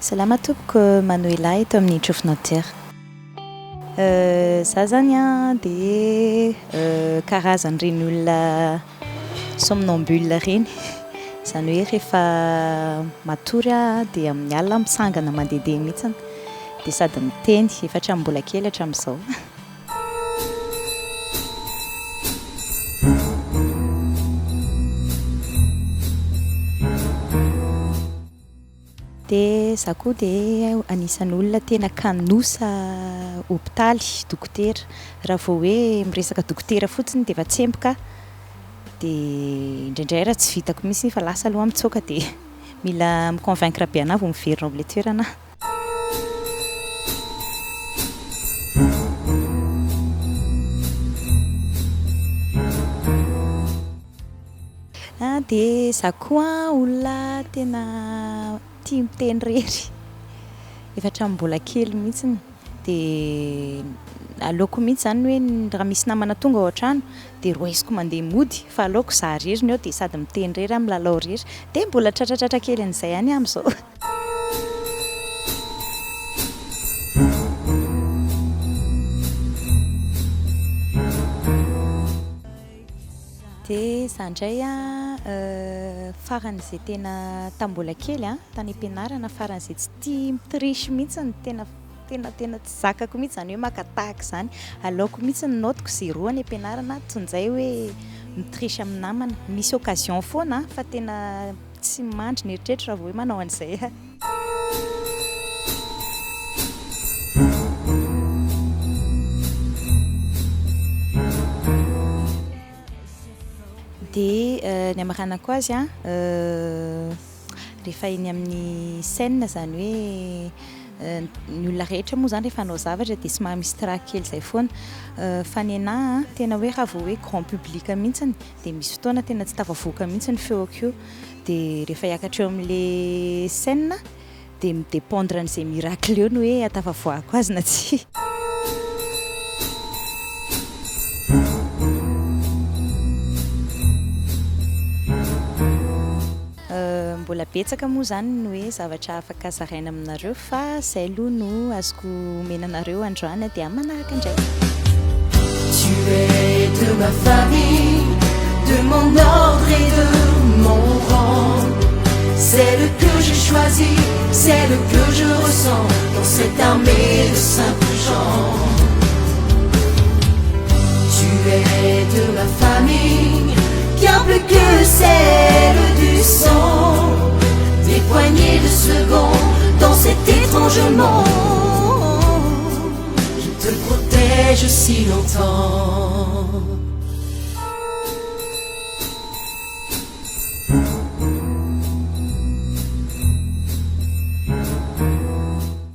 Salama tompoko Manouella eto amin'ny trofinateur. Za zany a de karazan'ireny olona somnambule reny. Zany hoe rehefa matory a de amin'ny alina misangana mandehandeha mihitsiny de sady miteny efa hatramin'ny mbola kely hatramin'izao. De za koa de anisan'ny olona tena kanosa hôpitaly, dokotera. Raha vao hoe miresaka dokotera fotsiny de efa tsemboka, de indraindray raha tsy vitako mihitsy fa lasa aloha mitsoaka de mila mi-convaincre be anahy vao miverina ao amin'ilay toerana. De za koa olona tena tia miteny rery, efa hatramin'ny mbola kely mihitsiny. De aleoko mihitsy zany hoe raha misy namana tonga ao an-trano de roesiko mandeha mody, fa aleoko za rery ny eo de sady miteny rery milalao rery, de mbola tratratratra kely an'izay ihany amin'izao. De za indray faran'izay tena tambola kely tany am-pianarana, faran'izay tsy tia mitrisy mihitsy, tena tsy zakako mihitsy zany hoe maka tahaka zany. Aleoko mihitsy ny notiko 0 any am-pianarana toy izay hoe mitrisy amin'ny namana. Misy occasion foana fa tena tsy mandry ny eritreritro raha vao hoe manao an'izay. De ny amaranako azy rehefa eny amin'ny scène zany hoe ny olona rehetra moa zany rehefa hanao zavatra de somary misy trac kely zay foana. Fa ny anahy tena hoe raha vao hoe grand public mihitsiny de misy fotoana tena tsy tafavoaka mihitsy ny feoko io. De rehefa hiakatra eo amin'ilay scène de midépendre an'izay miracle eo ny hoe atafavoahako azy na tsy. Mbola betsaka moa zany ny hoe zavatra afaka zaraina aminareo fa izay aloha no azoko omenanareo androany dia manaraka indray. Tu es de ma famille, de mon ordre et de mon rang. Celle que j'ai choisie, celle que je ressens dans cette armée de simples gens. Tu es de ma famille, bien plus que celle du sang. Des poignées de secondes dans cet étrange monde, je te protège si longtemps.